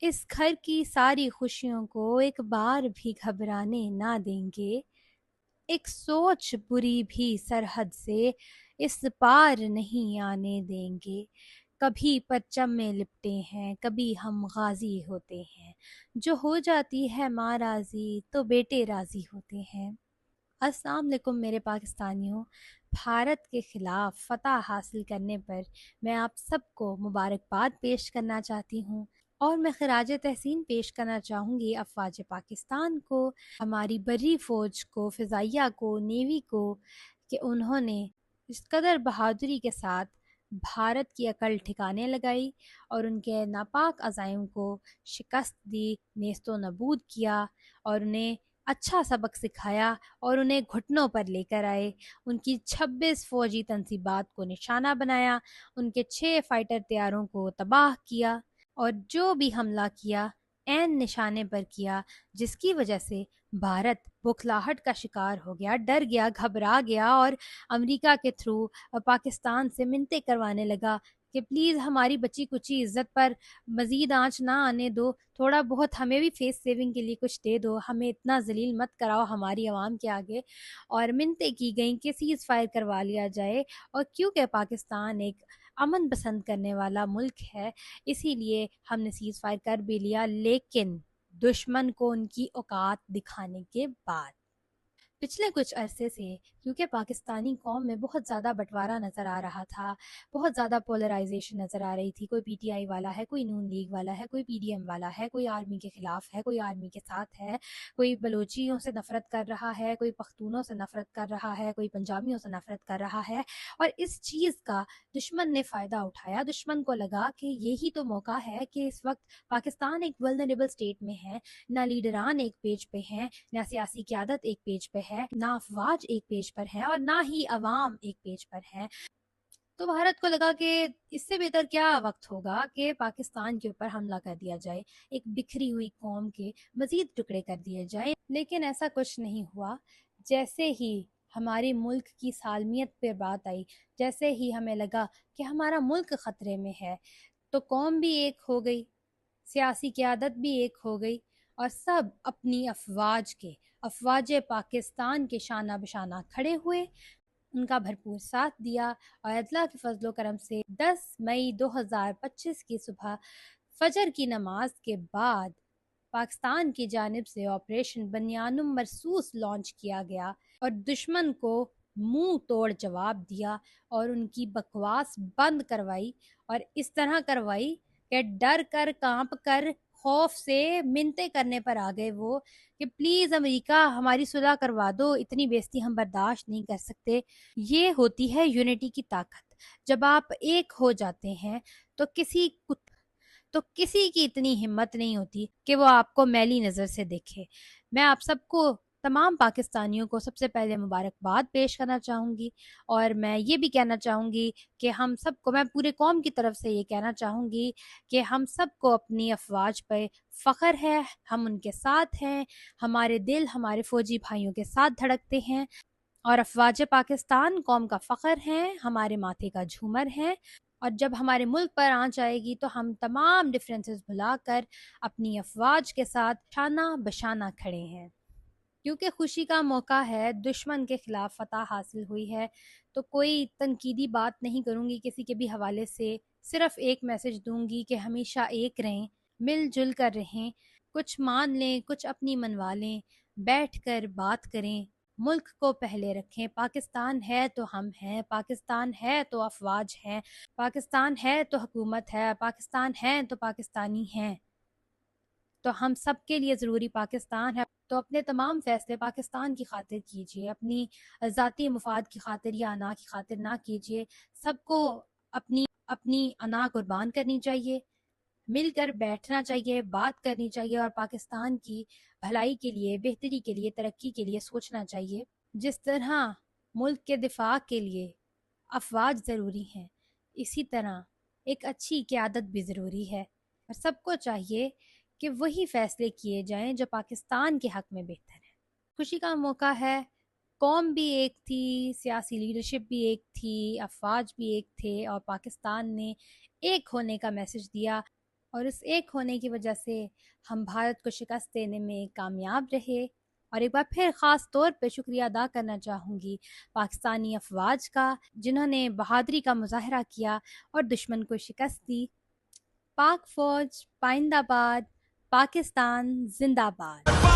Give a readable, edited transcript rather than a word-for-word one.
اس گھر کی ساری خوشیوں کو ایک بار بھی گھبرانے نہ دیں گے، ایک سوچ بری بھی سرحد سے اس پار نہیں آنے دیں گے۔ کبھی پرچم میں لپٹے ہیں، کبھی ہم غازی ہوتے ہیں، جو ہو جاتی ہے ماں راضی تو بیٹے راضی ہوتے ہیں۔ السلام علیکم میرے پاکستانیوں، بھارت کے خلاف فتح حاصل کرنے پر میں آپ سب کو مبارکباد پیش کرنا چاہتی ہوں، اور میں خراج تحسین پیش کرنا چاہوں گی افواج پاکستان کو، ہماری بری فوج کو، فضائیہ کو، نیوی کو، کہ انہوں نے اس قدر بہادری کے ساتھ بھارت کی عقل ٹھکانے لگائی اور ان کے ناپاک عزائم کو شکست دی، نیست و نابود کیا، اور انہیں اچھا سبق سکھایا اور انہیں گھٹنوں پر لے کر آئے، ان کی 26 فوجی تنصیبات کو نشانہ بنایا، ان کے 6 فائٹر طیاروں کو تباہ کیا، اور جو بھی حملہ کیا عین نشانے پر کیا، جس کی وجہ سے بھارت بکھلاہٹ کا شکار ہو گیا، ڈر گیا، گھبرا گیا، اور امریکہ کے تھرو پاکستان سے منتیں کروانے لگا کہ پلیز ہماری بچی کچی عزت پر مزید آنچ نہ آنے دو، تھوڑا بہت ہمیں بھی فیس سیونگ کے لیے کچھ دے دو، ہمیں اتنا ذلیل مت کراؤ ہماری عوام کے آگے۔ اور منتیں کی گئیں کہ سیز فائر کروا لیا جائے، اور کیونکہ پاکستان ایک امن پسند کرنے والا ملک ہے، اسی لیے ہم نے سیز فائر کر بھی لیا، لیکن دشمن کو ان کی اوقات دکھانے کے بعد پچھلے کچھ عرصے سے، کیونکہ پاکستانی قوم میں بہت زیادہ بٹوارا نظر آ رہا تھا، بہت زیادہ پولرائزیشن نظر آ رہی تھی، کوئی پی ٹی آئی والا ہے، کوئی نون لیگ والا ہے، کوئی پی ڈی ایم والا ہے، کوئی آرمی کے خلاف ہے، کوئی آرمی کے ساتھ ہے، کوئی بلوچیوں سے نفرت کر رہا ہے، کوئی پختونوں سے نفرت کر رہا ہے، کوئی پنجابیوں سے نفرت کر رہا ہے، اور اس چیز کا دشمن نے فائدہ اٹھایا۔ دشمن کو لگا کہ یہی تو موقع ہے کہ اس وقت پاکستان ایک ولنریبل اسٹیٹ میں ہے، نہ لیڈران ایک پیج پہ ہیں، نہ سیاسی قیادت ایک پیج پہ ہے، نہ افواج ایک پیج پر ہے، اور نہ ہی عوام ایک پیج پر ہے۔ تو بھارت کو لگا کہ اس سے بہتر کیا وقت ہوگا کہ پاکستان کے اوپر حملہ کر دیا جائے، ایک بکھری ہوئی قوم کے مزید ٹکڑے کر دیے جائیں، لیکن ایسا کچھ نہیں ہوا۔ جیسے ہی ہمارے ملک کی سالمیت پہ بات آئی، جیسے ہی ہمیں لگا کہ ہمارا ملک خطرے میں ہے، تو قوم بھی ایک ہو گئی، سیاسی قیادت بھی ایک ہو گئی، اور سب اپنی افواج پاکستان کے شانہ بشانہ کھڑے ہوئے، ان کا بھرپور ساتھ دیا، اور اللہ کے فضل و کرم سے 10 مئی 2025 کی صبح فجر کی نماز کے بعد پاکستان کی جانب سے آپریشن بنیانم مرصوص لانچ کیا گیا، اور دشمن کو منہ توڑ جواب دیا، اور ان کی بکواس بند کروائی، اور اس طرح کروائی کہ ڈر کر، کانپ کر، خوف سے منتیں کرنے پر آ گئے وہ کہ پلیز امریکہ ہماری صلح کروا دو، اتنی بےزتی ہم برداشت نہیں کر سکتے۔ یہ ہوتی ہے یونٹی کی طاقت، جب آپ ایک ہو جاتے ہیں تو کسی کی اتنی ہمت نہیں ہوتی کہ وہ آپ کو میلی نظر سے دیکھے۔ میں آپ سب کو، تمام پاکستانیوں کو سب سے پہلے مبارکباد پیش کرنا چاہوں گی، اور میں یہ بھی کہنا چاہوں گی کہ ہم سب کو، میں پورے قوم کی طرف سے یہ کہنا چاہوں گی کہ ہم سب کو اپنی افواج پہ فخر ہے، ہم ان کے ساتھ ہیں، ہمارے دل ہمارے فوجی بھائیوں کے ساتھ دھڑکتے ہیں، اور افواج پاکستان قوم کا فخر ہیں، ہمارے ماتھے کا جھومر ہیں، اور جب ہمارے ملک پر آنچ آئے گی تو ہم تمام ڈفرینسز بھلا کر اپنی افواج کے ساتھ شانہ بشانہ کھڑے ہیں، کیونکہ خوشی کا موقع ہے، دشمن کے خلاف فتح حاصل ہوئی ہے۔ تو کوئی تنقیدی بات نہیں کروں گی کسی کے بھی حوالے سے، صرف ایک میسج دوں گی کہ ہمیشہ ایک رہیں، مل جل کر رہیں، کچھ مان لیں، کچھ اپنی منوا لیں، بیٹھ کر بات کریں، ملک کو پہلے رکھیں۔ پاکستان ہے تو ہم ہیں، پاکستان ہے تو افواج ہیں، پاکستان ہے تو حکومت ہے، پاکستان ہے تو پاکستانی ہیں، تو ہم سب کے لیے ضروری پاکستان ہے۔ تو اپنے تمام فیصلے پاکستان کی خاطر کیجیے، اپنی ذاتی مفاد کی خاطر یا انا کی خاطر نہ کیجیے۔ سب کو اپنی انا قربان کرنی چاہیے، مل کر بیٹھنا چاہیے، بات کرنی چاہیے، اور پاکستان کی بھلائی کے لیے، بہتری کے لیے، ترقی کے لیے سوچنا چاہیے۔ جس طرح ملک کے دفاع کے لیے افواج ضروری ہیں، اسی طرح ایک اچھی قیادت بھی ضروری ہے، اور سب کو چاہیے کہ وہی فیصلے کیے جائیں جو پاکستان کے حق میں بہتر ہے۔ خوشی کا موقع ہے، قوم بھی ایک تھی، سیاسی لیڈرشپ بھی ایک تھی، افواج بھی ایک تھے، اور پاکستان نے ایک ہونے کا میسج دیا۔ اور اس ایک ہونے کی وجہ سے ہم بھارت کو شکست دینے میں کامیاب رہے۔ اور ایک بار پھر خاص طور پہ شکریہ ادا کرنا چاہوں گی پاکستانی افواج کا، جنہوں نے بہادری کا مظاہرہ کیا اور دشمن کو شکست دی۔ پاک فوج پائندہ باد، پاکستان زندہ باد۔